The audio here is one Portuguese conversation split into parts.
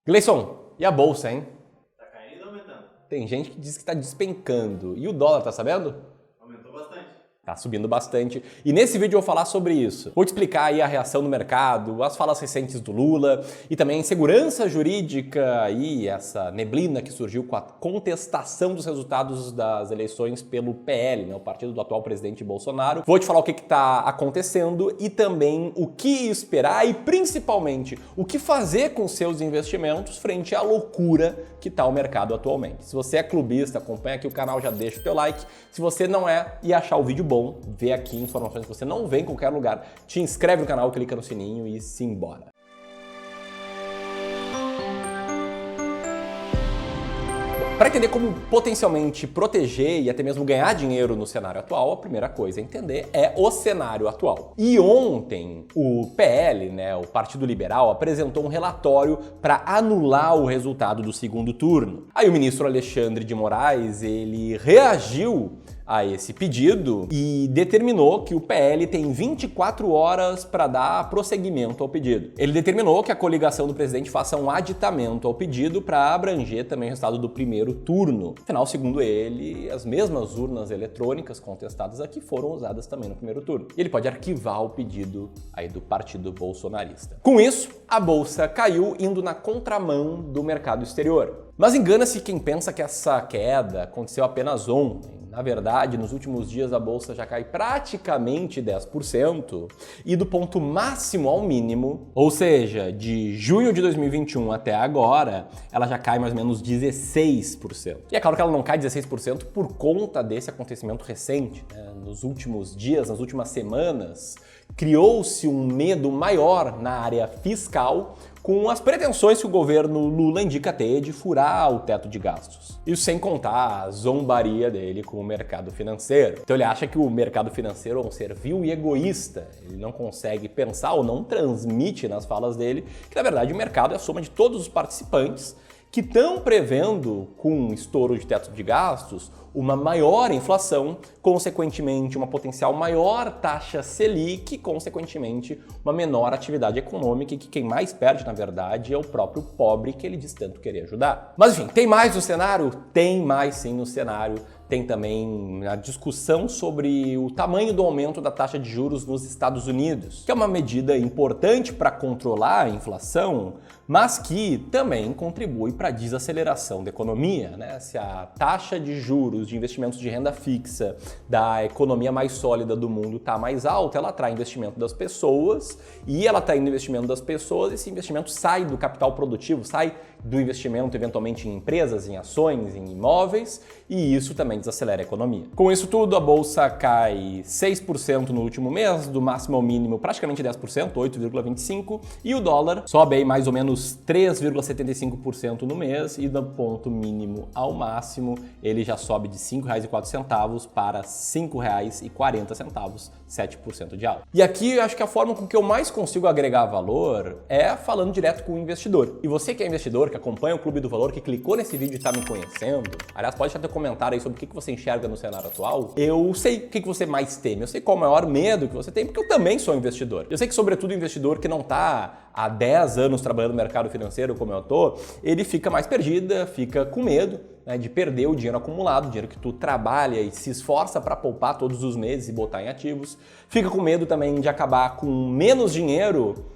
Gleison, e a bolsa, hein? Tá caindo ou aumentando? Tem gente que diz que está despencando. E o dólar, tá sabendo? Aumentou bastante. Tá subindo bastante. E nesse vídeo eu vou falar sobre isso. Vou te explicar aí a reação do mercado, as falas recentes do Lula e também segurança jurídica e essa neblina que surgiu com a contestação dos resultados das eleições pelo PL, né, o partido do atual presidente Bolsonaro. Vou te falar o que está acontecendo e também o que esperar e principalmente o que fazer com seus investimentos frente à loucura que está o mercado atualmente. Se você é clubista, acompanha aqui o canal, já deixa o teu like. Se você não é e achar o vídeo bom, vê aqui informações que você não vê em qualquer lugar, te inscreve no canal, clica no sininho e simbora. Para entender como potencialmente proteger e até mesmo ganhar dinheiro no cenário atual, a primeira coisa a entender é o cenário atual. E ontem o PL, né, o Partido Liberal, apresentou um relatório para anular o resultado do segundo turno. Aí o ministro Alexandre de Moraes, ele reagiu a esse pedido e determinou que o PL tem 24 horas para dar prosseguimento ao pedido. Ele determinou que a coligação do presidente faça um aditamento ao pedido para abranger também o resultado do primeiro turno. Afinal, segundo ele, as mesmas urnas eletrônicas contestadas aqui foram usadas também no primeiro turno. E ele pode arquivar o pedido aí do partido bolsonarista. Com isso, a bolsa caiu indo na contramão do mercado exterior. Mas engana-se quem pensa que essa queda aconteceu apenas ontem. Na verdade, nos últimos dias a bolsa já cai praticamente 10% e do ponto máximo ao mínimo, ou seja, de junho de 2021 até agora, ela já cai mais ou menos 16%. E é claro que ela não cai 16% por conta desse acontecimento recente, né? Nos últimos dias, nas últimas semanas, criou-se um medo maior na área fiscal com as pretensões que o governo Lula indica ter de furar o teto de gastos. Isso sem contar a zombaria dele com o mercado financeiro. Então ele acha que o mercado financeiro é um ser vil e egoísta. Ele não consegue pensar ou não transmite nas falas dele que, na verdade, o mercado é a soma de todos os participantes que estão prevendo, com um estouro de teto de gastos, uma maior inflação, consequentemente uma potencial maior taxa Selic, consequentemente uma menor atividade econômica e que quem mais perde, na verdade, é o próprio pobre que ele diz tanto querer ajudar. Mas enfim, tem mais no cenário? Tem mais sim no cenário. Tem também a discussão sobre o tamanho do aumento da taxa de juros nos Estados Unidos, que é uma medida importante para controlar a inflação, mas que também contribui para a desaceleração da economia, né? Se a taxa de juros de investimentos de renda fixa da economia mais sólida do mundo está mais alta, ela atrai investimento das pessoas e ela atraindo investimento das pessoas, esse investimento sai do capital produtivo, sai do investimento eventualmente em empresas, em ações, em imóveis, e isso também desacelera a economia. Com isso tudo, a bolsa cai 6% no último mês, do máximo ao mínimo praticamente 10%, 8,25%, e o dólar sobe aí mais ou menos 3,75% no mês, e do ponto mínimo ao máximo ele já sobe de R$ 5,04 para R$ 5,40, 7% de alta. E aqui eu acho que a forma com que eu mais consigo agregar valor é falando direto com o investidor. E você que é investidor, que acompanha o Clube do Valor, que clicou nesse vídeo e está me conhecendo, aliás, pode deixar teu comentário aí sobre o que você enxerga no cenário atual. Eu sei o que você mais teme, eu sei qual é o maior medo que você tem, porque eu também sou investidor. Eu sei que, sobretudo, o investidor que não está há 10 anos trabalhando no mercado financeiro como eu tô, ele fica mais perdida, fica com medo, né, de perder o dinheiro acumulado, o dinheiro que tu trabalha e se esforça para poupar todos os meses e botar em ativos. Fica com medo também de acabar com menos dinheiro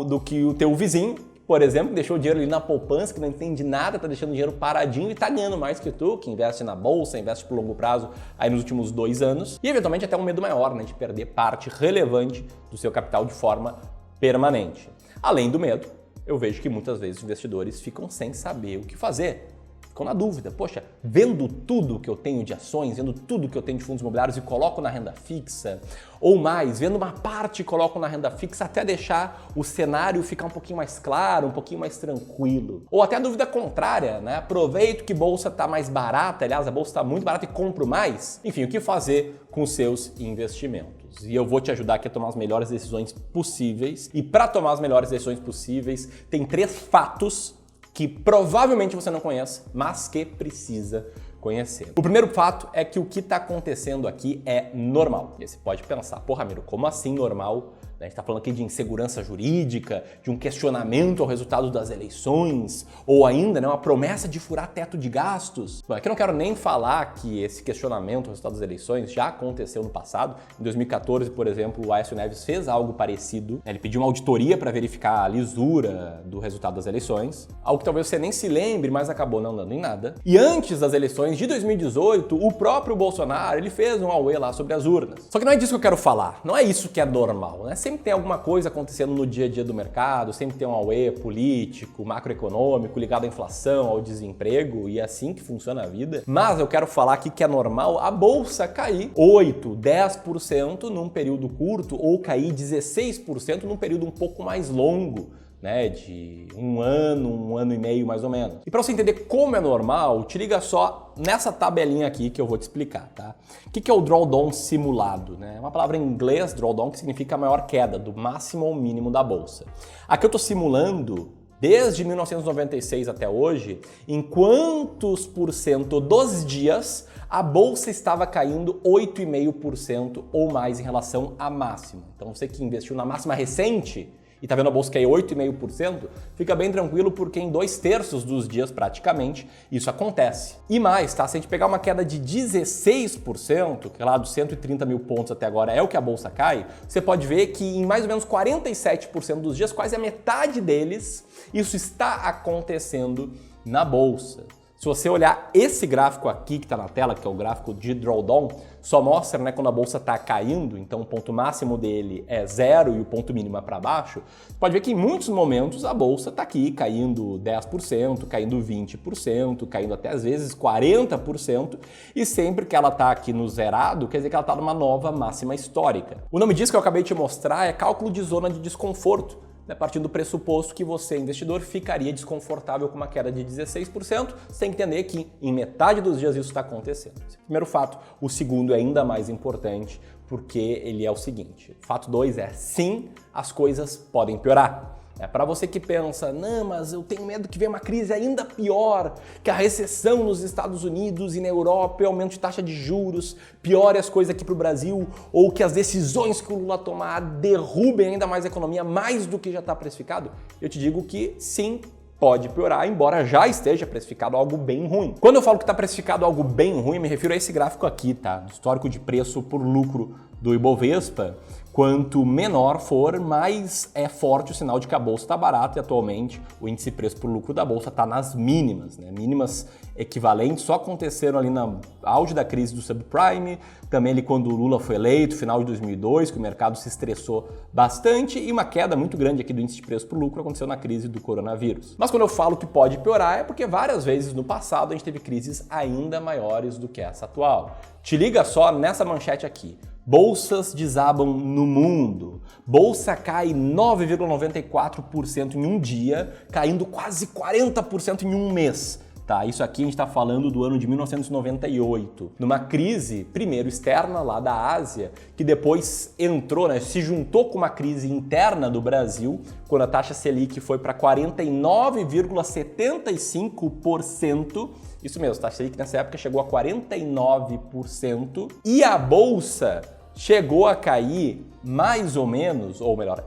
do que o teu vizinho, por exemplo, deixou o dinheiro ali na poupança, que não entende nada, tá deixando o dinheiro paradinho e tá ganhando mais que tu, que investe na bolsa, investe por longo prazo aí nos últimos 2 anos. E eventualmente até um medo maior, né, de perder parte relevante do seu capital de forma permanente. Além do medo, eu vejo que muitas vezes os investidores ficam sem saber o que fazer. Ficam na dúvida, poxa, vendo tudo que eu tenho de ações, vendo tudo que eu tenho de fundos imobiliários e coloco na renda fixa, ou mais, vendo uma parte e coloco na renda fixa até deixar o cenário ficar um pouquinho mais claro, um pouquinho mais tranquilo. Ou até a dúvida contrária, né? Aproveito que bolsa está mais barata, aliás, a bolsa está muito barata e compro mais. Enfim, o que fazer com os seus investimentos? E eu vou te ajudar aqui a tomar as melhores decisões possíveis. E para tomar as melhores decisões possíveis, tem 3 fatos que provavelmente você não conhece, mas que precisa conhecer. O primeiro fato é que o que está acontecendo aqui é normal. E você pode pensar, pô, Ramiro, como assim normal? A gente está falando aqui de insegurança jurídica, de um questionamento ao resultado das eleições, ou ainda, né, uma promessa de furar teto de gastos. Bom, aqui eu não quero nem falar que esse questionamento ao resultado das eleições já aconteceu no passado. Em 2014, por exemplo, o Aécio Neves fez algo parecido. Ele pediu uma auditoria para verificar a lisura do resultado das eleições, algo que talvez você nem se lembre, mas acabou não dando em nada. E antes das eleições de 2018, o próprio Bolsonaro, ele fez um auê lá sobre as urnas. Só que não é disso que eu quero falar, não é isso que é normal, né? Sempre tem alguma coisa acontecendo no dia a dia do mercado, sempre tem um auê político, macroeconômico, ligado à inflação, ao desemprego, e é assim que funciona a vida. Mas eu quero falar aqui que é normal a bolsa cair 8, 10% num período curto ou cair 16% num período um pouco mais longo, né, de um ano e meio mais ou menos. E para você entender como é normal, te liga só nessa tabelinha aqui que eu vou te explicar, tá? O que é o drawdown simulado, né? É uma palavra em inglês, drawdown, que significa a maior queda, do máximo ao mínimo da bolsa. Aqui eu estou simulando desde 1996 até hoje, em quantos por cento dos dias a bolsa estava caindo 8,5% ou mais em relação à máxima. Então você que investiu na máxima recente e tá vendo a bolsa cair 8,5%, fica bem tranquilo porque em 2/3 dos dias praticamente isso acontece. E mais, tá? Se a gente pegar uma queda de 16%, que é lá dos 130 mil pontos até agora é o que a bolsa cai, você pode ver que em mais ou menos 47% dos dias, quase a metade deles, isso está acontecendo na bolsa. Se você olhar esse gráfico aqui que está na tela, que é o gráfico de drawdown, só mostra, né, quando a bolsa está caindo, então o ponto máximo dele é 0 e o ponto mínimo é para baixo. Você pode ver que em muitos momentos a bolsa está aqui caindo 10%, caindo 20%, caindo até às vezes 40%, e sempre que ela está aqui no zerado, quer dizer que ela está numa nova máxima histórica. O nome disso que eu acabei de te mostrar é cálculo de zona de desconforto, a partir do pressuposto que você, investidor, ficaria desconfortável com uma queda de 16%, você tem que entender que em metade dos dias isso está acontecendo. Esse é o primeiro fato. O segundo é ainda mais importante, porque ele é o seguinte. Fato 2 é, sim, as coisas podem piorar. É para você que pensa, não, mas eu tenho medo que venha uma crise ainda pior, que a recessão nos Estados Unidos e na Europa, o aumento de taxa de juros, piore as coisas aqui para o Brasil, ou que as decisões que o Lula tomar derrubem ainda mais a economia, mais do que já está precificado. Eu te digo que sim, pode piorar, embora já esteja precificado algo bem ruim. Quando eu falo que está precificado algo bem ruim, eu me refiro a esse gráfico aqui, tá? Histórico de preço por lucro do Ibovespa. Quanto menor for, mais é forte o sinal de que a bolsa está barata, e atualmente o índice preço por lucro da bolsa está nas mínimas, né? Mínimas equivalentes só aconteceram ali na auge da crise do subprime, também ali quando o Lula foi eleito, final de 2002, que o mercado se estressou bastante, e uma queda muito grande aqui do índice de preço por lucro aconteceu na crise do coronavírus. Mas quando eu falo que pode piorar é porque várias vezes no passado a gente teve crises ainda maiores do que essa atual. Te liga só nessa manchete aqui. Bolsas desabam no mundo. Bolsa cai 9,94% em um dia, caindo quase 40% em um mês. Tá, isso aqui a gente está falando do ano de 1998, numa crise, primeiro externa lá da Ásia, que depois entrou, né, se juntou com uma crise interna do Brasil, quando a taxa Selic foi para 49,75%. Isso mesmo, a taxa Selic nessa época chegou a 49%, e a bolsa chegou a cair mais ou menos, ou melhor,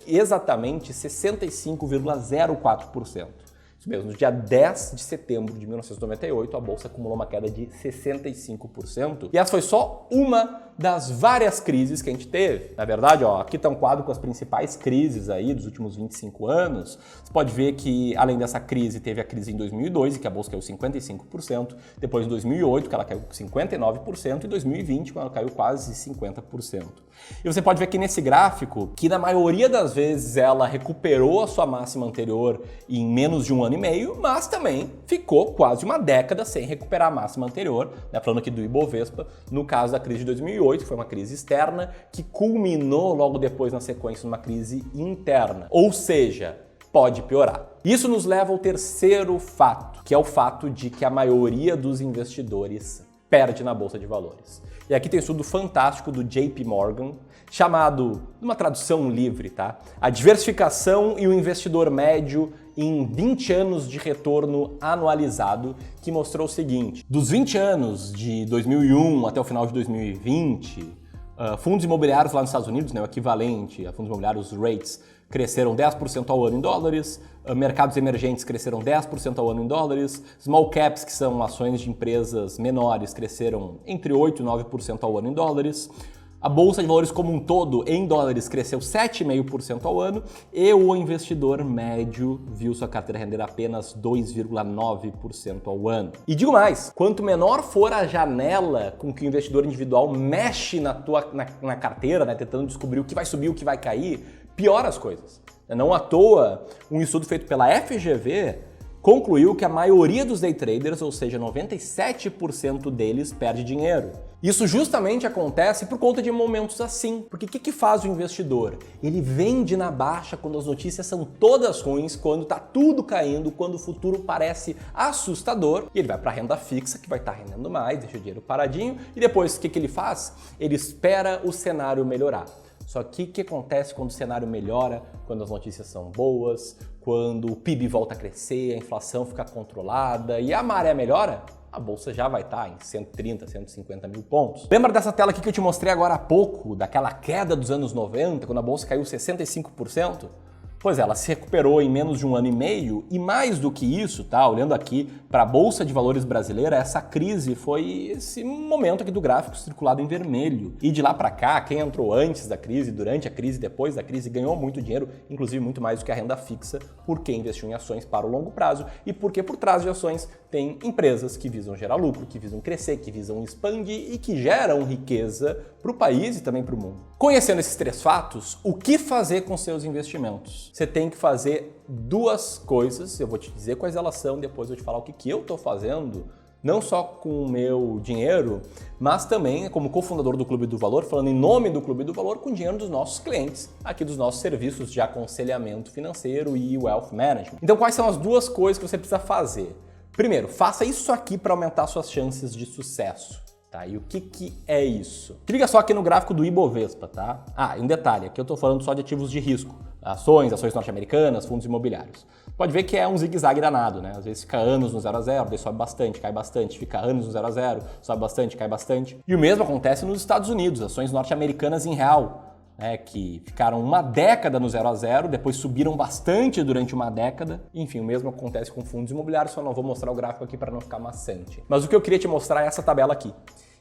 exatamente 65,04%. Isso mesmo, no dia 10 de setembro de 1998, a bolsa acumulou uma queda de 65%. E essa foi só uma das várias crises que a gente teve. Na verdade, ó, aqui está um quadro com as principais crises aí dos últimos 25 anos. Você pode ver que, além dessa crise, teve a crise em 2002, em que a bolsa caiu 55%. Depois, em 2008, que ela caiu 59%. E em 2020, quando ela caiu quase 50%. E você pode ver aqui nesse gráfico que, na maioria das vezes, ela recuperou a sua máxima anterior em menos de um ano e meio, mas também ficou quase uma década sem recuperar a máxima anterior, né? Falando aqui do Ibovespa, no caso da crise de 2008, que foi uma crise externa, que culminou logo depois na sequência numa crise interna. Ou seja, pode piorar. Isso nos leva ao terceiro fato, que é o fato de que a maioria dos investidores perde na Bolsa de Valores. E aqui tem um estudo fantástico do JP Morgan, chamado, numa tradução livre, tá? A diversificação e o investidor médio em 20 anos de retorno anualizado, que mostrou o seguinte: dos 20 anos de 2001 até o final de 2020, Fundos imobiliários lá nos Estados Unidos, né, o equivalente a fundos imobiliários REITs, cresceram 10% ao ano em dólares, mercados emergentes cresceram 10% ao ano em dólares, small caps, que são ações de empresas menores, cresceram entre 8% e 9% ao ano em dólares. A Bolsa de Valores como um todo, em dólares, cresceu 7,5% ao ano e o investidor médio viu sua carteira render apenas 2,9% ao ano. E digo mais, quanto menor for a janela com que o investidor individual mexe na carteira, né, tentando descobrir o que vai subir, o que vai cair, pior as coisas. Não à toa, um estudo feito pela FGV concluiu que a maioria dos day traders, ou seja, 97% deles, perde dinheiro. Isso justamente acontece por conta de momentos assim. Porque o que faz o investidor? Ele vende na baixa quando as notícias são todas ruins, quando está tudo caindo, quando o futuro parece assustador, e ele vai para a renda fixa, que vai estar rendendo mais, deixa o dinheiro paradinho, e depois o que ele faz? Ele espera o cenário melhorar. Só que o que acontece quando o cenário melhora, quando as notícias são boas, quando o PIB volta a crescer, a inflação fica controlada e a maré melhora? A bolsa já vai estar em 130, 150 mil pontos. Lembra dessa tela aqui que eu te mostrei agora há pouco, daquela queda dos anos 90, quando a bolsa caiu 65%? Pois é, ela se recuperou em menos de um ano e meio e mais do que isso, tá? Olhando aqui para a Bolsa de Valores brasileira, essa crise foi esse momento aqui do gráfico circulado em vermelho. E de lá para cá, quem entrou antes da crise, durante a crise, depois da crise, ganhou muito dinheiro, inclusive muito mais do que a renda fixa, porque investiu em ações para o longo prazo e porque por trás de ações tem empresas que visam gerar lucro, que visam crescer, que visam expandir e que geram riqueza para o país e também para o mundo. Conhecendo esses três fatos, o que fazer com seus investimentos? Você tem que fazer duas coisas, eu vou te dizer quais elas são, depois eu vou te falar o que eu estou fazendo, não só com o meu dinheiro, mas também como cofundador do Clube do Valor, falando em nome do Clube do Valor, com o dinheiro dos nossos clientes, aqui dos nossos serviços de aconselhamento financeiro e wealth management. Então, quais são as duas coisas que você precisa fazer? Primeiro, faça isso aqui para aumentar suas chances de sucesso. Tá, e o que é isso? Se liga só aqui no gráfico do Ibovespa, tá? E um detalhe, aqui eu tô falando só de ativos de risco, ações norte-americanas, fundos imobiliários. Pode ver que é um zigue-zague danado, né? Às vezes fica anos no 0 a 0, daí sobe bastante, cai bastante, fica anos no 0 a 0, sobe bastante, cai bastante. E o mesmo acontece nos Estados Unidos, ações norte-americanas em real, né, que ficaram uma década no 0 a 0, depois subiram bastante durante uma década. Enfim, o mesmo acontece com fundos imobiliários, só não vou mostrar o gráfico aqui para não ficar maçante. Mas o que eu queria te mostrar é essa tabela aqui,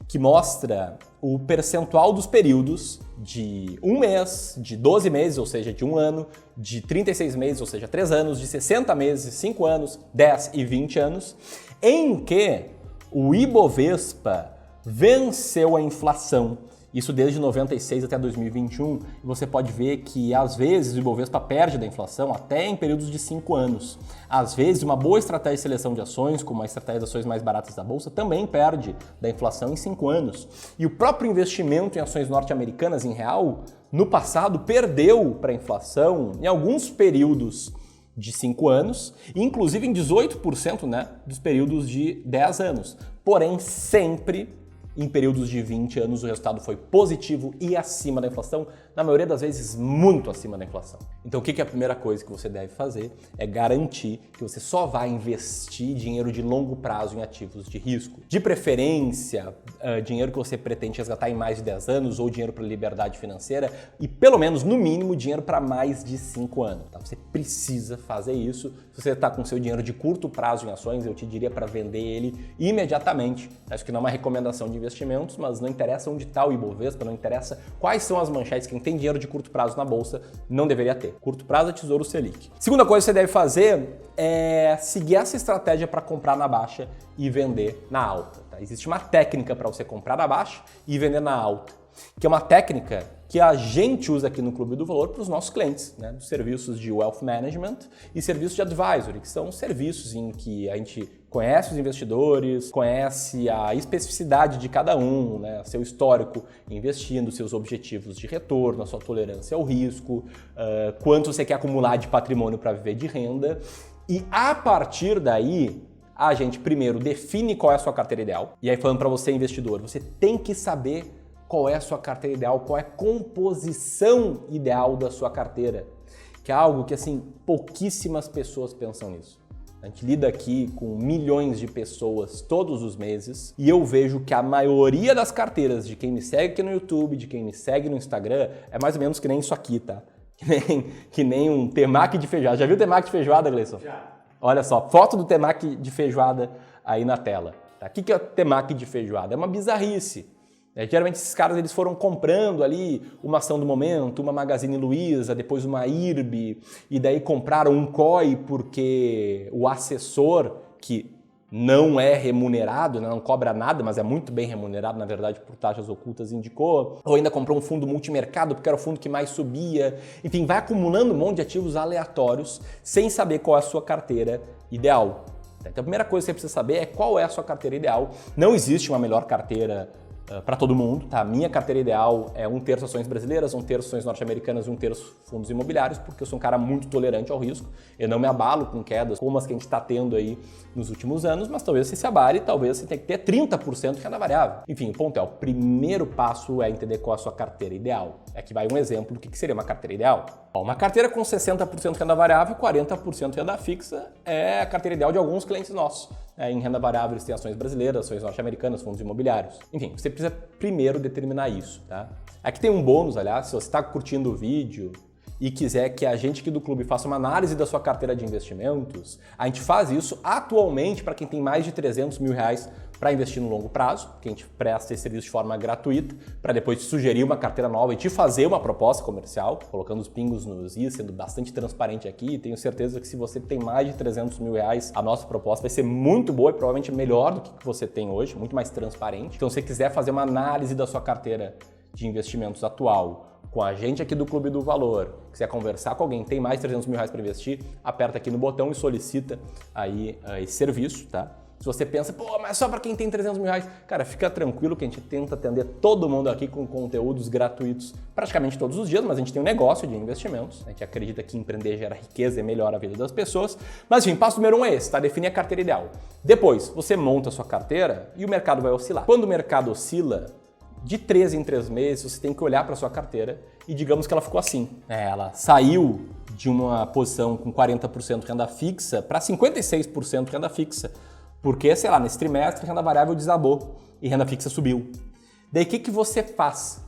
que mostra o percentual dos períodos de um mês, de 12 meses, ou seja, de um ano, de 36 meses, ou seja, 3 anos, de 60 meses, 5 anos, 10 e 20 anos, em que o Ibovespa venceu a inflação. Isso desde 96 até 2021, e você pode ver que às vezes o Ibovespa perde da inflação até em períodos de 5 anos. Às vezes uma boa estratégia de seleção de ações, como a estratégia de ações mais baratas da bolsa, também perde da inflação em 5 anos. E o próprio investimento em ações norte-americanas em real, no passado, perdeu para a inflação em alguns períodos de 5 anos, inclusive em 18%, né, dos períodos de 10 anos. Porém, sempre em períodos de 20 anos o resultado foi positivo e acima da inflação, na maioria das vezes muito acima da inflação. Então o que é a primeira coisa que você deve fazer? É garantir que você só vai investir dinheiro de longo prazo em ativos de risco. De preferência, dinheiro que você pretende resgatar em mais de 10 anos ou dinheiro para liberdade financeira e pelo menos, no mínimo, dinheiro para mais de 5 anos. Tá? Você precisa fazer isso. Se você está com seu dinheiro de curto prazo em ações, eu te diria para vender ele imediatamente. Acho que não é uma recomendação de investimentos, mas não interessa onde está o Ibovespa, não interessa quais são as manchetes. Quem tem dinheiro de curto prazo na bolsa não deveria ter. Curto prazo é Tesouro Selic. Segunda coisa que você deve fazer é seguir essa estratégia para comprar na baixa e vender na alta. Tá? Existe uma técnica para você comprar na baixa e vender na alta, que é uma técnica que a gente usa aqui no Clube do Valor para os nossos clientes, né? Dos serviços de Wealth Management e serviços de Advisory, que são serviços em que a gente conhece os investidores, conhece a especificidade de cada um, né? Seu histórico investindo, seus objetivos de retorno, a sua tolerância ao risco, quanto você quer acumular de patrimônio para viver de renda. E a partir daí, a gente primeiro define qual é a sua carteira ideal. E aí falando para você, investidor, você tem que saber qual é a sua carteira ideal, qual é a composição ideal da sua carteira, que é algo que, assim, pouquíssimas pessoas pensam nisso. A gente lida aqui com milhões de pessoas todos os meses e eu vejo que a maioria das carteiras de quem me segue aqui no YouTube, de quem me segue no Instagram, é mais ou menos que nem isso aqui, tá? Que nem um temaki de feijoada. Já viu o temaki de feijoada, Gleison? Já. Olha só, foto do temaki de feijoada aí na tela. Tá? O que é o temaki de feijoada? É uma bizarrice. Geralmente esses caras eles foram comprando ali uma ação do momento, uma Magazine Luiza, depois uma IRB, e daí compraram um COI porque o assessor, que não é remunerado, né, não cobra nada, mas é muito bem remunerado, na verdade, por taxas ocultas, indicou, ou ainda comprou um fundo multimercado porque era o fundo que mais subia. Enfim, vai acumulando um monte de ativos aleatórios sem saber qual é a sua carteira ideal. Então a primeira coisa que você precisa saber é qual é a sua carteira ideal. Não existe uma melhor carteira para todo mundo, tá? Minha carteira ideal é 1/3 ações brasileiras, 1/3 ações norte-americanas e 1/3 fundos imobiliários, porque eu sou um cara muito tolerante ao risco. Eu não me abalo com quedas como as que a gente está tendo aí nos últimos anos, mas talvez você se abale, talvez você tenha que ter 30% de renda variável. Enfim, o ponto é, o primeiro passo é entender qual é a sua carteira ideal. Aqui vai um exemplo do que seria uma carteira ideal. Uma carteira com 60% renda variável e 40% renda fixa é a carteira ideal de alguns clientes nossos. Em renda variável eles têm ações brasileiras, ações norte-americanas, fundos imobiliários. Enfim, você precisa primeiro determinar isso, tá? Aqui tem um bônus, aliás, se você está curtindo o vídeo e quiser que a gente aqui do clube faça uma análise da sua carteira de investimentos, a gente faz isso atualmente para quem tem mais de 300 mil reais para investir no longo prazo, que a gente presta esse serviço de forma gratuita, para depois te sugerir uma carteira nova e te fazer uma proposta comercial, colocando os pingos nos is, sendo bastante transparente aqui. Tenho certeza que se você tem mais de 300 mil reais, a nossa proposta vai ser muito boa e provavelmente melhor do que você tem hoje, muito mais transparente. Então, se você quiser fazer uma análise da sua carteira de investimentos atual, com a gente aqui do Clube do Valor, quiser conversar com alguém, tem mais de 300 mil reais para investir, aperta aqui no botão e solicita aí esse serviço, tá? Se você pensa, pô, mas só para quem tem 300 mil reais, cara, fica tranquilo que a gente tenta atender todo mundo aqui com conteúdos gratuitos praticamente todos os dias, mas a gente tem um negócio de investimentos, a gente acredita que empreender gera riqueza e melhora a vida das pessoas. Mas enfim, passo número 1 é esse, tá? Definir a carteira ideal. Depois, você monta a sua carteira e o mercado vai oscilar. Quando o mercado oscila, de 3 em 3 meses, você tem que olhar para a sua carteira e digamos que ela ficou assim. Ela saiu de uma posição com 40% renda fixa para 56% renda fixa. Porque, sei lá, nesse trimestre renda variável desabou e renda fixa subiu. Daí o que você faz?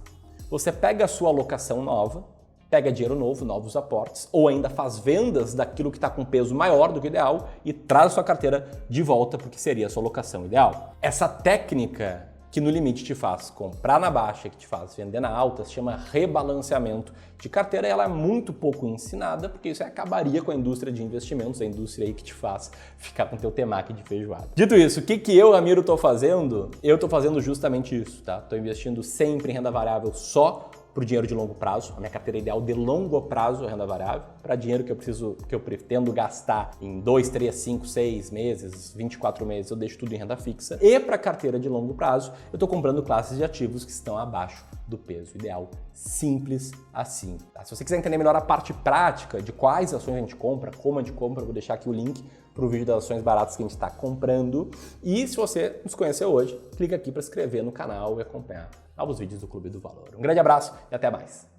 Você pega a sua alocação nova, pega dinheiro novo, novos aportes, ou ainda faz vendas daquilo que está com peso maior do que o ideal e traz a sua carteira de volta porque seria a sua alocação ideal. Essa técnica que no limite te faz comprar na baixa, que te faz vender na alta, se chama rebalanceamento de carteira, e ela é muito pouco ensinada, porque isso acabaria com a indústria de investimentos, a indústria aí que te faz ficar com teu temaki de feijoada. Dito isso, o que eu, Ramiro, estou fazendo? Eu estou fazendo justamente isso, tá? Estou investindo sempre em renda variável só para o dinheiro de longo prazo. A minha carteira ideal de longo prazo é renda variável. Para dinheiro que eu pretendo gastar em 2, 3, 5, 6 meses, 24 meses, eu deixo tudo em renda fixa. E para carteira de longo prazo, eu estou comprando classes de ativos que estão abaixo do peso ideal. Simples assim. Tá? Se você quiser entender melhor a parte prática de quais ações a gente compra, como a gente compra, eu vou deixar aqui o link para o vídeo das ações baratas que a gente está comprando. E se você nos conheceu hoje, clica aqui para se inscrever no canal e acompanhar novos vídeos do Clube do Valor. Um grande abraço e até mais!